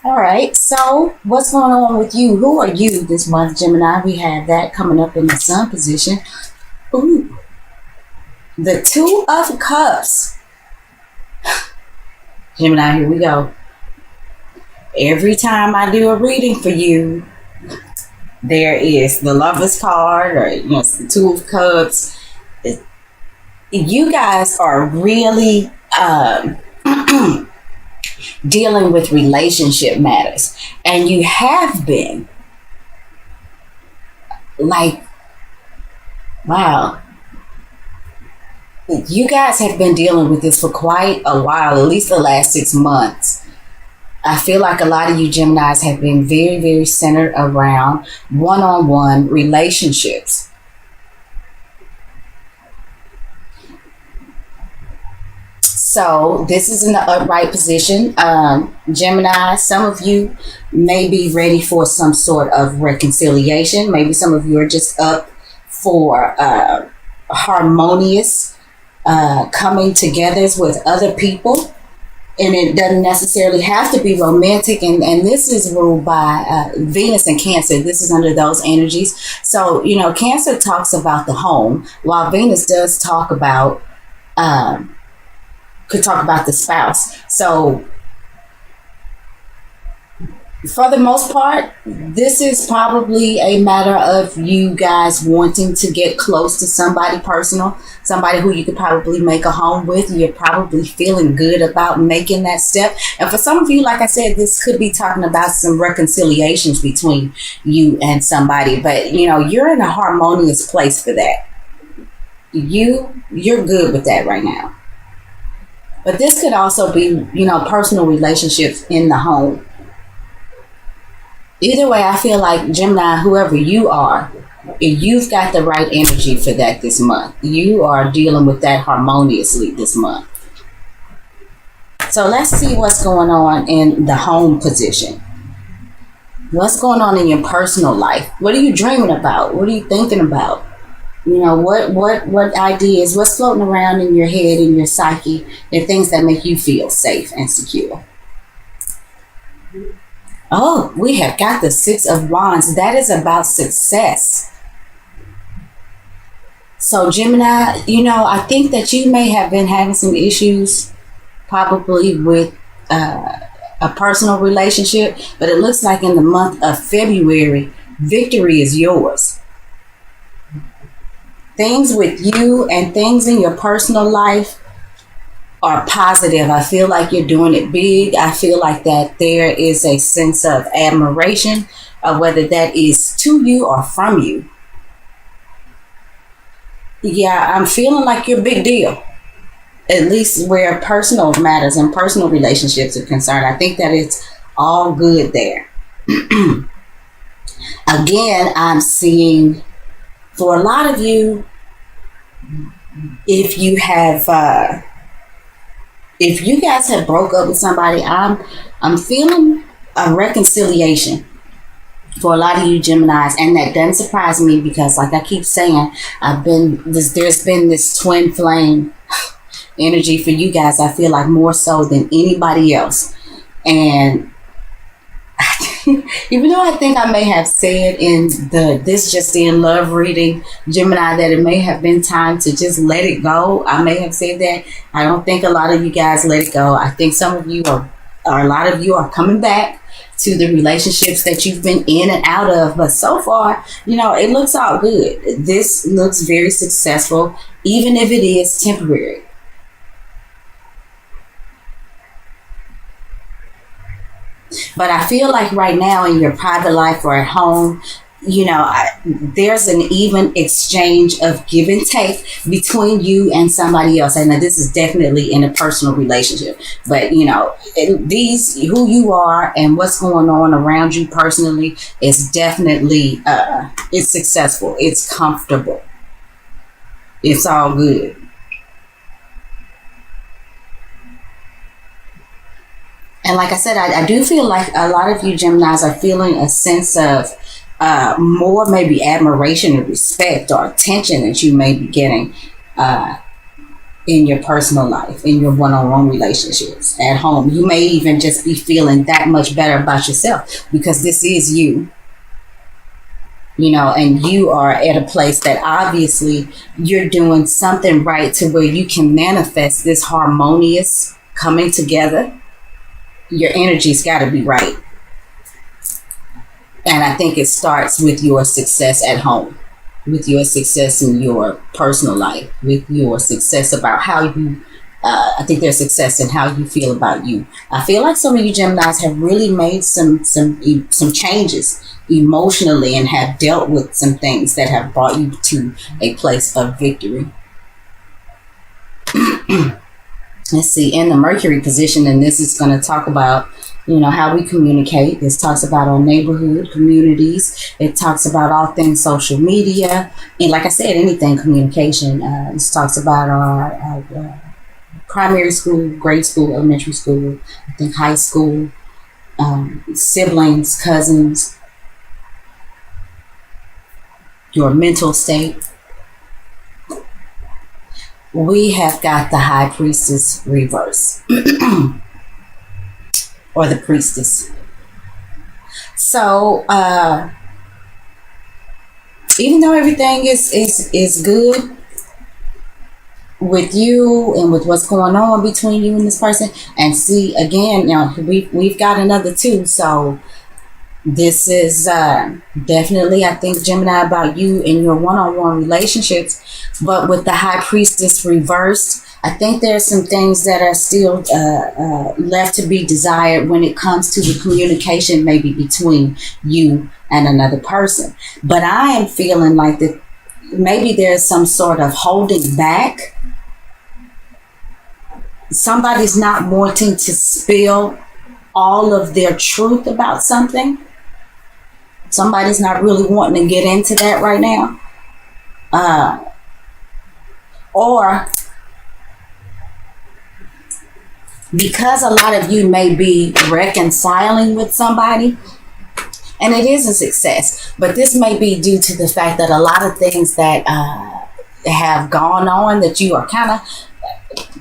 All right, so what's going on with you? Who are you this month, Gemini? We have that coming up in the sun position. Ooh, the Two of Cups. Gemini, here we go. Every time I do a reading for you, there is the Lover's card or the Two of Cups. You guys are really dealing with relationship matters, and you have been like, wow, you guys have been dealing with this for quite a while, at least the last 6 months. I feel like a lot of you Geminis have been very, very centered around one-on-one relationships. So this is in the upright position. Gemini, some of you may be ready for some sort of reconciliation. Maybe some of you are just up for harmonious coming together with other people. And it doesn't necessarily have to be romantic. And this is ruled by Venus and Cancer. This is under those energies. So, Cancer talks about the home, while Venus does talk about could talk about the spouse. So for the most part, this is probably a matter of you guys wanting to get close to somebody personal, somebody who you could probably make a home with. You're probably feeling good about making that step. And for some of you, like I said, this could be talking about some reconciliations between you and somebody. But, you're in a harmonious place for that. You're good with that right now. But this could also be, personal relationships in the home. Either way, I feel like, Gemini, whoever you are, you've got the right energy for that this month. You are dealing with that harmoniously this month. So let's see what's going on in the home position. What's going on in your personal life? What are you dreaming about? What are you thinking about? What ideas, what's floating around in your head, in your psyche, and things that make you feel safe and secure. Oh, we have got the Six of Wands. That is about success. So Gemini, I think that you may have been having some issues probably with a personal relationship, but it looks like in the month of February, victory is yours. Things with you and things in your personal life are positive. I feel like you're doing it big. I feel like that there is a sense of admiration, whether that is to you or from you. Yeah, I'm feeling like you're a big deal. At least where personal matters and personal relationships are concerned. I think that it's all good there. Again, I'm seeing, for a lot of you, if you guys have broke up with somebody, I'm feeling a reconciliation for a lot of you Geminis, and that doesn't surprise me because, like I keep saying, there's been this twin flame energy for you guys. I feel like more so than anybody else, and even though I think I may have said in this Just In Love reading, Gemini, that it may have been time to just let it go. I may have said that. I don't think a lot of you guys let it go. I think some of you or a lot of you are coming back to the relationships that you've been in and out of. But so far, it looks all good. This looks very successful, even if it is temporary. But I feel like right now in your private life or at home, there's an even exchange of give and take between you and somebody else. And this is definitely in a personal relationship. But, who you are and what's going on around you personally is definitely, it's successful. It's comfortable. It's all good. And like I said, I do feel like a lot of you Geminis are feeling a sense of more maybe admiration and respect or attention that you may be getting in your personal life, in your one-on-one relationships, at home. You may even just be feeling that much better about yourself because this is you, you know, and you are at a place that obviously you're doing something right to where you can manifest this harmonious coming together. Your energy's got to be right. And I think it starts with your success at home, with your success in your personal life, with your success about how you, I think there's success in how you feel about you. I feel like some of you Geminis have really made some changes emotionally and have dealt with some things that have brought you to a place of victory. Let's see, in the Mercury position, and this is going to talk about, you know, how we communicate. This talks about our neighborhood, communities. It talks about all things social media. And like I said, anything communication. This talks about our primary school, grade school, elementary school, I think high school, siblings, cousins, your mental state. We have got the High Priestess reverse. Or the Priestess. So, even though everything is good with you and with what's going on between you and this person, and see, again, you know, we've got another two, so this is definitely, I think, Gemini, about you and your one-on-one relationships. But with the High Priestess reversed, I think there's some things that are still left to be desired when it comes to the communication, maybe between you and another person. But I am feeling like that maybe there's some sort of holding back. Somebody's not wanting to spill all of their truth about something. Somebody's not really wanting to get into that right now. Or because a lot of you may be reconciling with somebody, and it is a success, but this may be due to the fact that a lot of things that have gone on that you are kind of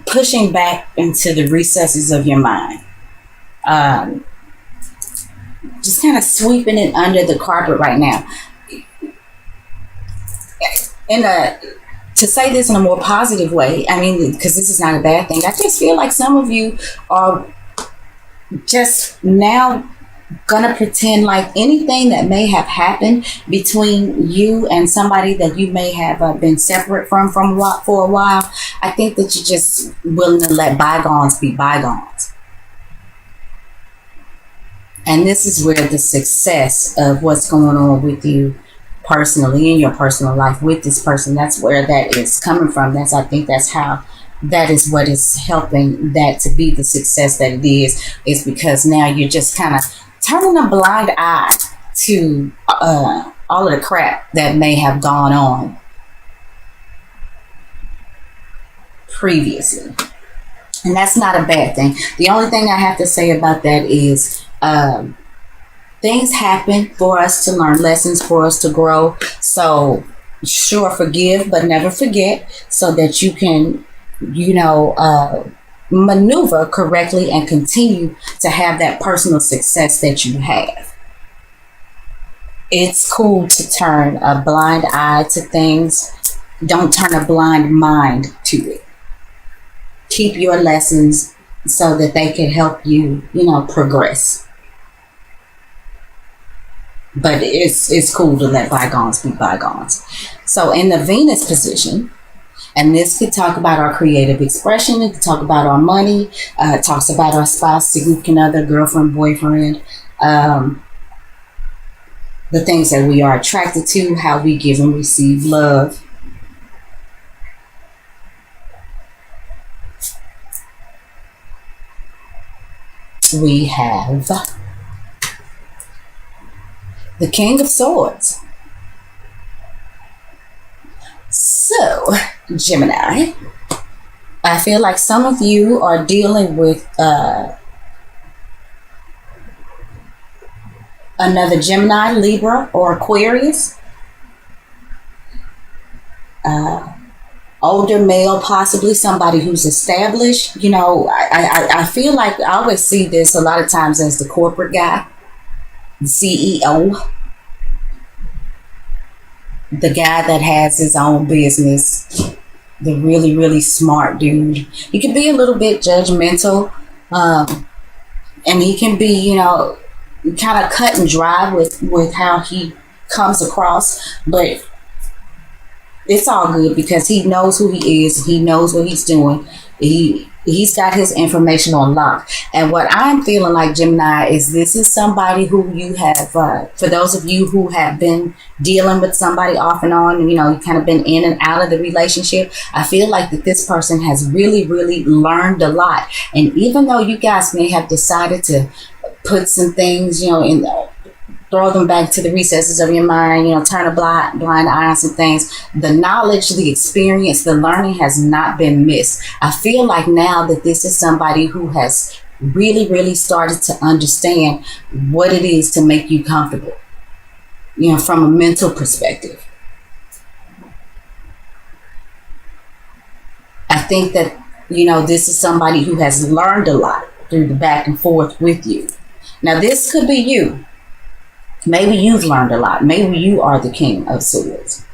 pushing back into the recesses of your mind. Just kind of sweeping it under the carpet right now. To say this in a more positive way, I mean, because this is not a bad thing, I just feel like some of you are just now gonna pretend like anything that may have happened between you and somebody that you may have been separate from for a while. I think that you're just willing to let bygones be bygones. And this is where the success of what's going on with you personally in your personal life with this person, that's where that is coming from. I think that's how, that is what is helping that to be the success that it is because now you're just kind of turning a blind eye to all of the crap that may have gone on previously. And that's not a bad thing. The only thing I have to say about that is things happen for us to learn, lessons for us to grow. So sure, forgive, but never forget, so that you can, you know, maneuver correctly and continue to have that personal success that you have. It's cool to turn a blind eye to things. Don't turn a blind mind to it. Keep your lessons so that they can help you, you know, progress. But it's cool to let bygones be bygones. So in the Venus position, and this could talk about our creative expression, it could talk about our money, it talks about our spouse, significant other, girlfriend, boyfriend, the things that we are attracted to, how we give and receive love. We have the King of Swords. So, Gemini, I feel like some of you are dealing with another Gemini, Libra, or Aquarius. older male, possibly somebody who's established. You know, I feel like I always see this a lot of times as the corporate guy, the CEO, the guy that has his own business, the really, really smart dude. He can be a little bit judgmental, and he can be, you know, kind of cut and dry with how he comes across, but it's all good because he knows who he is. He knows what he's doing. He's got his information on lock. And what I'm feeling like, Gemini, is this is somebody who you have, for those of you who have been dealing with somebody off and on, you know, you kind of been in and out of the relationship. I feel like that this person has really, really learned a lot. And even though you guys may have decided to put some things, you know, in throw them back to the recesses of your mind, you know, turn a blind eye on some things. The knowledge, the experience, the learning has not been missed. I feel like now that this is somebody who has really, really started to understand what it is to make you comfortable, you know, from a mental perspective. I think that, you know, this is somebody who has learned a lot through the back and forth with you. Now, this could be you. Maybe you've learned a lot. Maybe you are the King of Swords.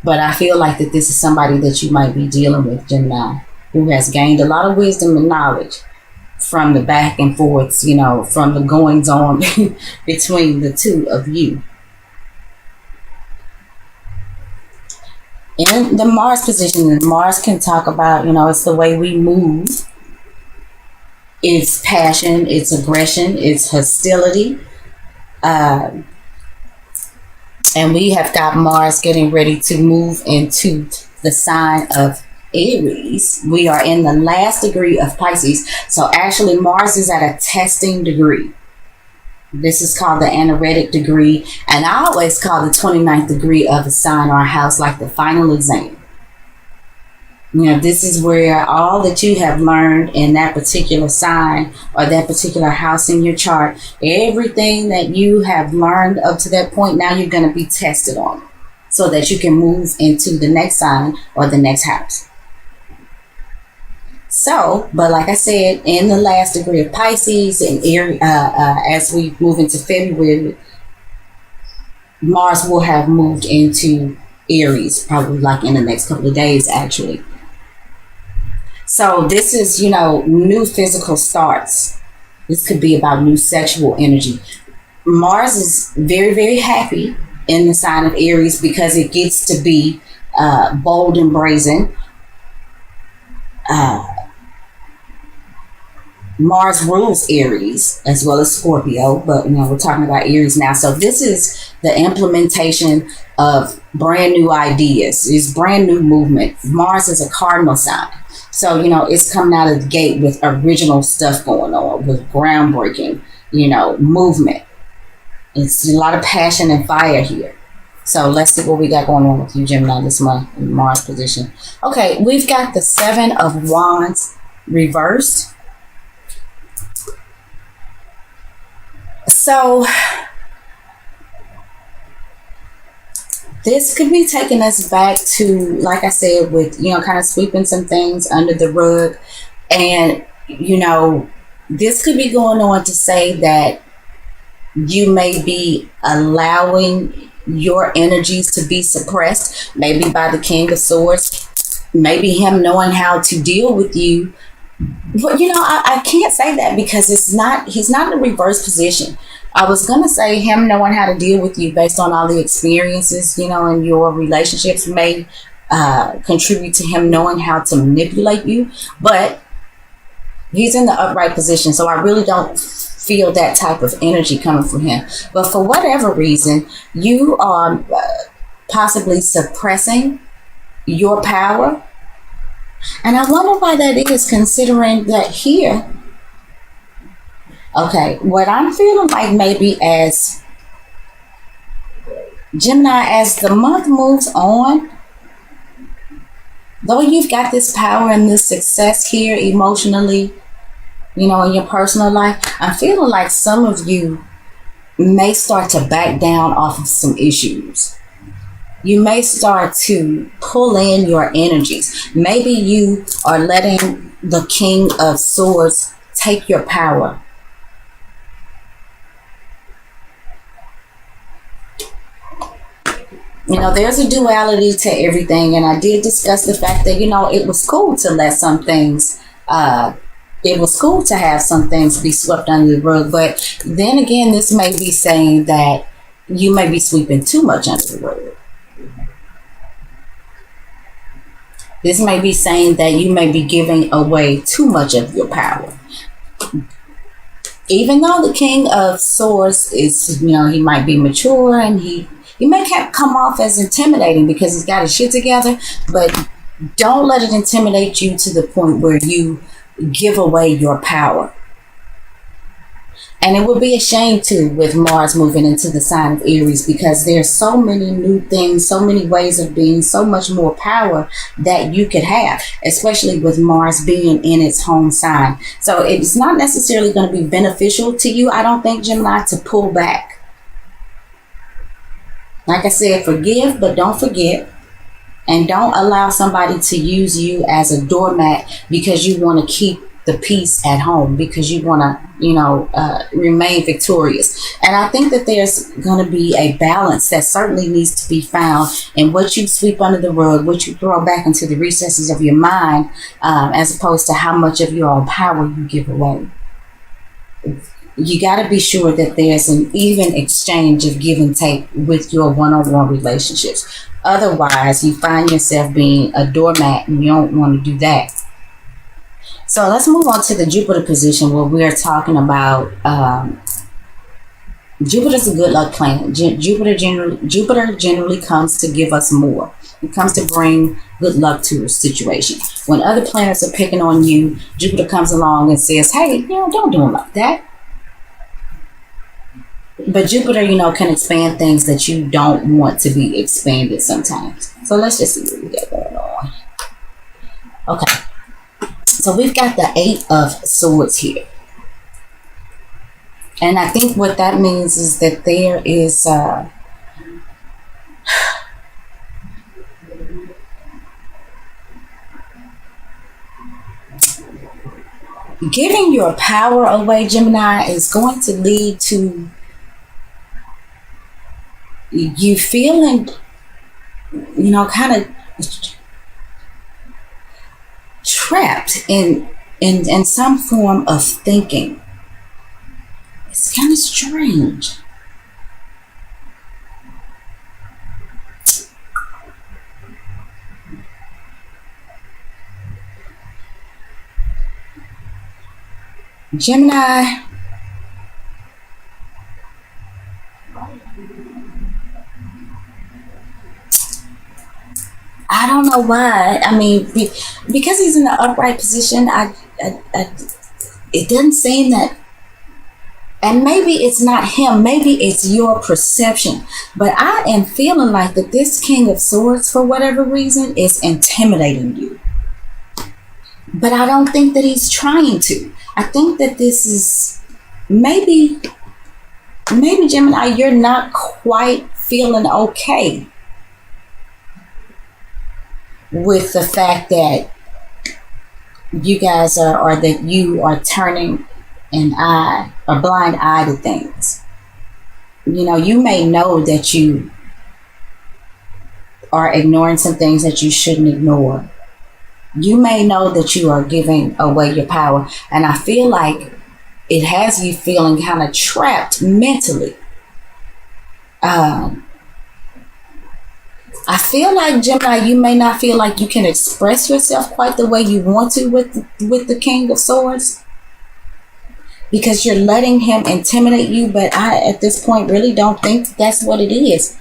But I feel like that this is somebody that you might be dealing with, Gemini, who has gained a lot of wisdom and knowledge from the back and forths, you know, from the goings on between the two of you. In the Mars position, Mars can talk about, you know, it's the way we move. It's passion, it's aggression, it's hostility. And we have got Mars getting ready to move into the sign of Aries. We are in the last degree of Pisces. So actually Mars is at a testing degree. This is called the anaretic degree. And I always call the 29th degree of a sign or a house like the final exam. You know, this is where all that you have learned in that particular sign or that particular house in your chart, everything that you have learned up to that point, now you're going to be tested on so that you can move into the next sign or the next house. So, but like I said, in the last degree of Pisces and as we move into February, Mars will have moved into Aries, probably like in the next couple of days, actually. So this is, you know, new physical starts. This could be about new sexual energy. Mars is very, very happy in the sign of Aries because it gets to be bold and brazen. Mars rules Aries as well as Scorpio, but you know, we're talking about Aries now. So this is the implementation of brand new ideas. It's brand new movement. Mars is a cardinal sign. So, you know, it's coming out of the gate with original stuff going on, with groundbreaking, you know, movement. It's a lot of passion and fire here. So let's see what we got going on with you, Gemini, this month in Mars position. Okay, we've got the Seven of Wands reversed. So this could be taking us back to, like I said, with, you know, kind of sweeping some things under the rug. And, you know, this could be going on to say that you may be allowing your energies to be suppressed, maybe by the King of Swords, maybe him knowing how to deal with you. But, you know, I can't say that because he's not in a reverse position. I was going to say him knowing how to deal with you based on all the experiences, you know, in your relationships may contribute to him knowing how to manipulate you. But he's in the upright position, so I really don't feel that type of energy coming from him. But for whatever reason, you are possibly suppressing your power. And I wonder why that is, considering that here, okay, what I'm feeling like maybe as Gemini, as the month moves on, though you've got this power and this success here emotionally, you know, in your personal life, I'm feeling like some of you may start to back down off of some issues. You may start to pull in your energies. Maybe you are letting the King of Swords take your power. You know, there's a duality to everything, and I did discuss the fact that, you know, it was cool to let some things, it was cool to have some things be swept under the rug, but then again, this may be saying that you may be sweeping too much under the rug. This may be saying that you may be giving away too much of your power. Even though the King of Swords is, you know, he might be mature and he may come off as intimidating because he's got his shit together, but don't let it intimidate you to the point where you give away your power. And it would be a shame too with Mars moving into the sign of Aries, because there's so many new things, so many ways of being, so much more power that you could have, especially with Mars being in its home sign. So it's not necessarily going to be beneficial to you, I don't think, Gemini, to pull back. Like I said, forgive, but don't forget. And don't allow somebody to use you as a doormat because you want to keep the peace at home, because you want to, you know, remain victorious. And I think that there's going to be a balance that certainly needs to be found in what you sweep under the rug, what you throw back into the recesses of your mind, as opposed to how much of your own power you give away. You got to be sure that there's an even exchange of give and take with your one-on-one relationships. Otherwise, you find yourself being a doormat, and you don't want to do that. So let's move on to the Jupiter position, where we're talking about Jupiter's a good luck planet. Jupiter generally comes to give us more. It comes to bring good luck to a situation. When other planets are picking on you, Jupiter comes along and says, hey, you know, don't do them like that. But Jupiter, you know, can expand things that you don't want to be expanded sometimes. So let's just see what we got going on. Okay. So we've got the Eight of Swords here. And I think what that means is that there is giving your power away, Gemini, is going to lead to you feeling, you know, kind of trapped in some form of thinking. It's kind of strange. Gemini, I don't know why. I mean, because he's in the upright position, it doesn't seem that, and maybe it's not him, maybe it's your perception, but I am feeling like that this King of Swords, for whatever reason, is intimidating you. But I don't think that he's trying to. I think that this is maybe Gemini, you're not quite feeling okay with the fact that you guys are, or that you are turning a blind eye to things. You know, you may know that you are ignoring some things that you shouldn't ignore. You may know that you are giving away your power, and I feel like it has you feeling kind of trapped mentally. I feel like, Gemini, you may not feel like you can express yourself quite the way you want to with the King of Swords, because you're letting him intimidate you. But I, at this point, really don't think that's what it is.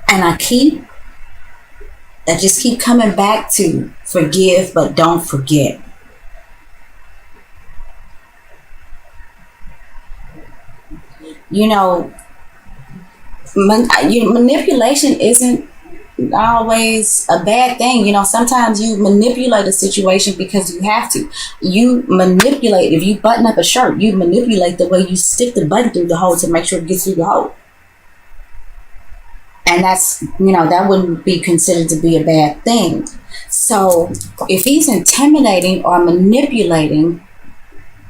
And I just keep coming back to forgive, but don't forget. You know, manipulation isn't always a bad thing. You know, sometimes you manipulate a situation because you have to. You manipulate, if you button up a shirt, you manipulate the way you stick the button through the hole to make sure it gets through the hole. And that's, you know, that wouldn't be considered to be a bad thing. So if he's intimidating or manipulating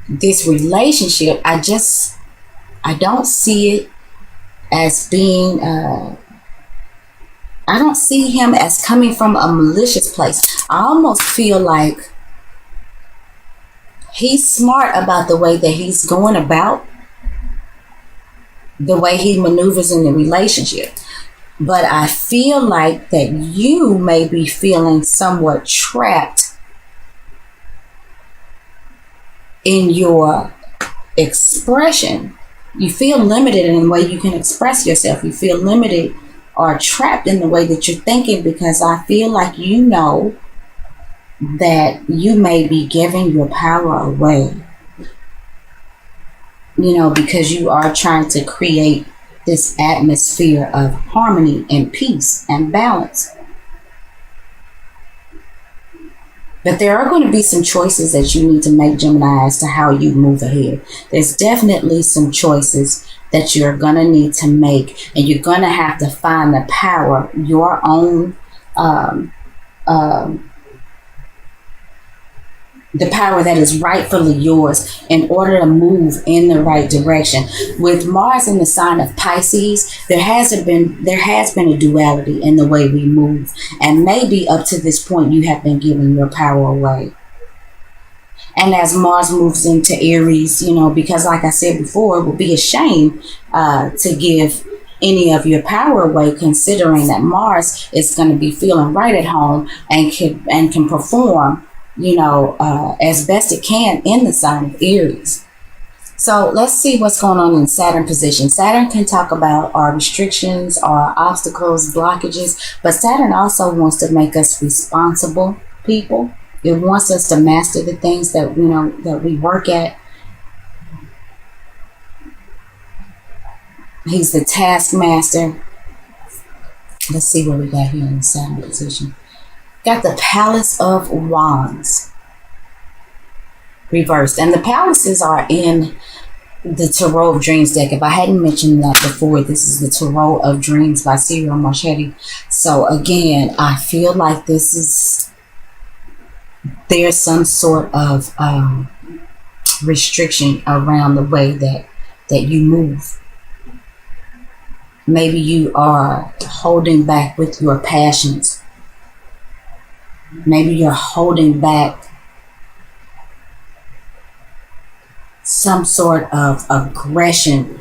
this relationship, I don't see it as being, I don't see him as coming from a malicious place. I almost feel like he's smart about the way that he's going about, the way he maneuvers in the relationship. But I feel like that you may be feeling somewhat trapped in your expression. You feel limited in the way you can express yourself. You feel limited or trapped in the way that you're thinking, because I feel like you know that you may be giving your power away. You know, because you are trying to create this atmosphere of harmony and peace and balance. But there are going to be some choices that you need to make, Gemini, as to how you move ahead. There's definitely some choices that you're going to need to make, and you're going to have to find the power, your own the power that is rightfully yours in order to move in the right direction. With Mars in the sign of Pisces, there has been a duality in the way we move, and maybe up to this point you have been giving your power away. And as Mars moves into Aries, you know, because like I said before, it would be a shame to give any of your power away, considering that Mars is going to be feeling right at home and can perform, you know, as best it can in the sign of Aries. So let's see what's going on in Saturn position. Saturn can talk about our restrictions, our obstacles, blockages, but Saturn also wants to make us responsible people. It wants us to master the things that, you know, that we work at. He's the taskmaster. Let's see what we got here in Saturn position. Got the Palace of Wands reversed, and the palaces are in the Tarot of Dreams deck. If I hadn't mentioned that before, this is the Tarot of Dreams by Cyril Marchetti. So again, I feel like there's some sort of restriction around the way that you move. Maybe you are holding back with your passions. Maybe you're holding back some sort of aggression.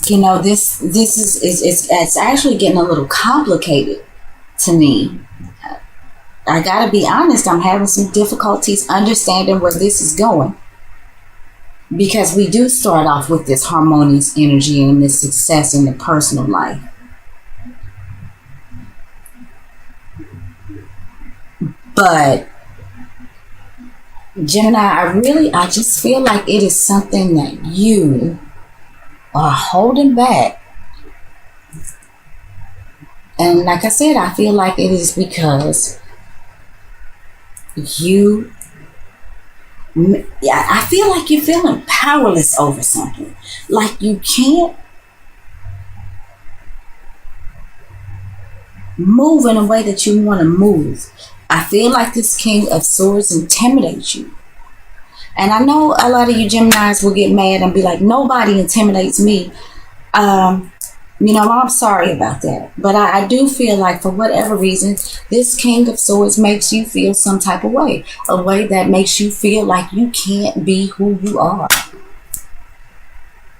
You know, this is it's actually getting a little complicated to me. I gotta be honest, I'm having some difficulties understanding where this is going. Because we do start off with this harmonious energy and this success in the personal life. But Gemini, I just feel like it is something that you are holding back. And like I said, I feel like it is because I feel like you're feeling powerless over something. Like you can't move in a way that you want to move. I feel like this King of Swords intimidates you. And I know a lot of you Geminis will get mad and be like, nobody intimidates me. You know, I'm sorry about that. But I do feel like for whatever reason, this King of Swords makes you feel some type of way. A way that makes you feel like you can't be who you are.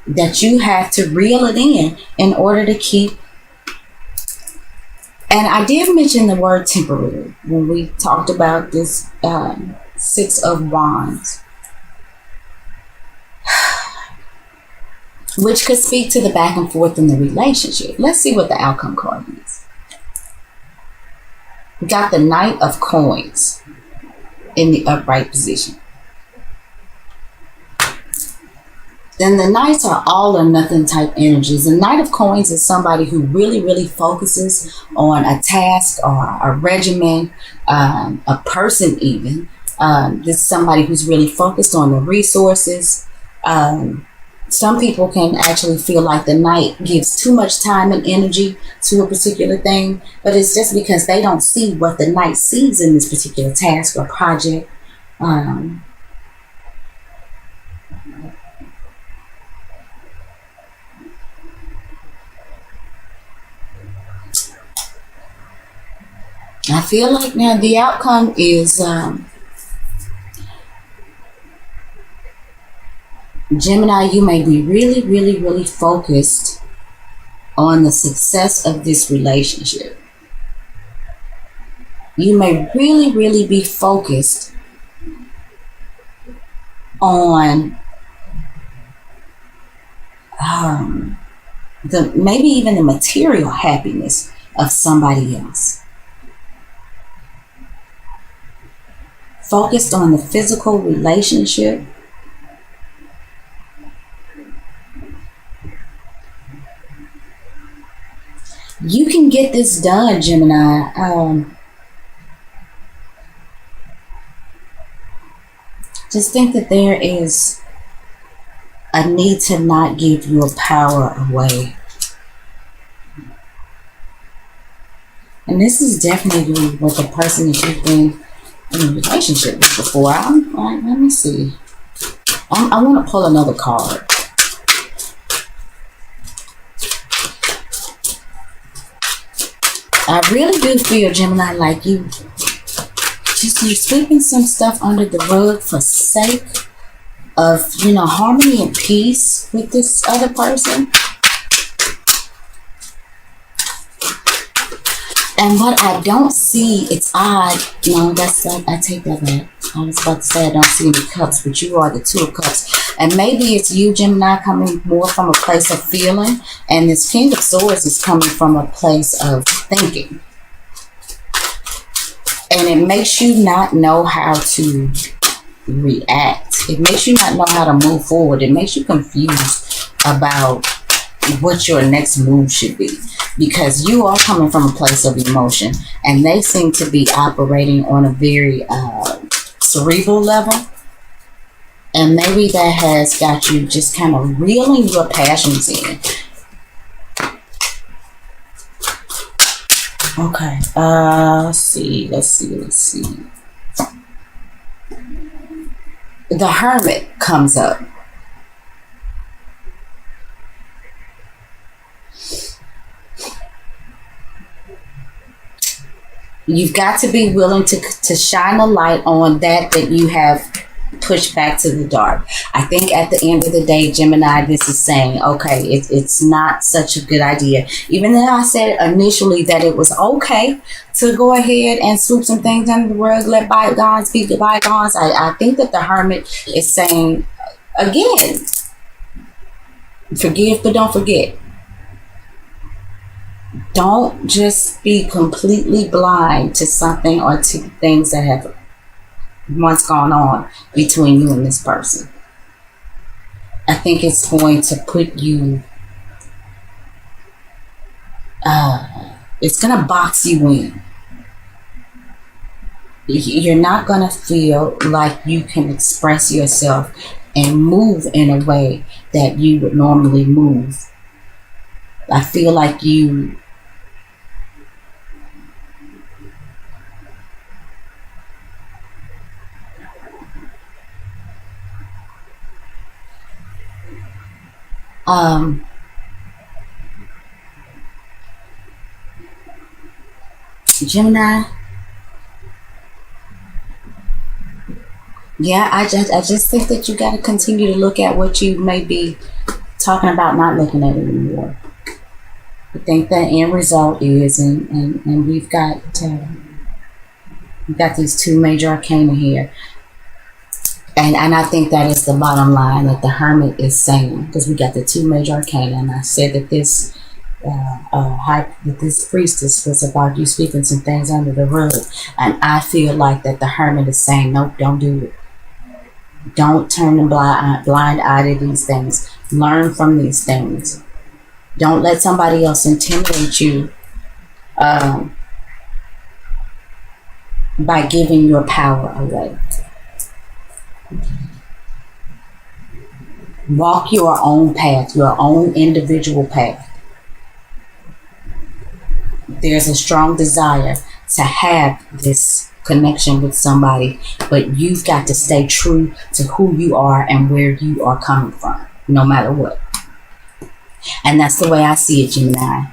That you have to reel it in order to keep. And I did mention the word temporary when we talked about this Six of Wands. Which could speak to the back and forth in the relationship. Let's see what the outcome card is. We got the Knight of Coins in the upright position. Then the Knights are all or nothing type energies. The Knight of Coins is somebody who really, really focuses on a task or a regimen, a person even. This is somebody who's really focused on the resources. Some people can actually feel like the Knight gives too much time and energy to a particular thing, but it's just because they don't see what the Knight sees in this particular task or project. I feel like now the outcome is Gemini, you may be really, really, really focused on the success of this relationship. You may really, really be focused on maybe even the material happiness of somebody else. Focused on the physical relationship. You can get this done, Gemini. Just think that there is a need to not give your power away. And this is definitely what the person that you've been in a relationship with before. Let me see. I want to pull another card. I really do feel, Gemini, like you're sweeping some stuff under the rug for sake of, harmony and peace with this other person. And what I don't see, it's odd. No, I take that back. I was about to say I don't see any cups, but you are the Two of Cups. And maybe it's you, Gemini, coming more from a place of feeling. And this King of Swords is coming from a place of thinking. And it makes you not know how to react. It makes you not know how to move forward. It makes you confused about what your next move should be. Because you are coming from a place of emotion. And they seem to be operating on a very cerebral level. And maybe that has got you just kind of reeling your passions in. Okay, let's see. The Hermit comes up. You've got to be willing to shine a light on that you have pushed back to the dark. I think at the end of the day, Gemini, this is saying, okay, it's not such a good idea. Even though I said initially that it was okay to go ahead and swoop some things under the rug, let bygones be bygones, I think that the Hermit is saying, again, forgive but don't forget. Don't just be completely blind to something or to things that have once gone on between you and this person. I think it's going to put you, it's going to box you in. You're not going to feel like you can express yourself and move in a way that you would normally move. I feel like you Gemini, yeah, I just think that you got to continue to look at what you may be talking about not looking at it anymore. I think the end result is, and we've got these two major arcana here. And I think that is the bottom line that the Hermit is saying, because we got the two major arcana, and I said that this this priestess was about you sweeping some things under the rug, and I feel like that the Hermit is saying, nope, don't do it. Don't turn a blind eye to these things. Learn from these things. Don't let somebody else intimidate you by giving your power away. Walk your own path, your own individual path. There's a strong desire to have this connection with somebody, but you've got to stay true to who you are and where you are coming from, no matter what. And that's the way I see it, Gemini.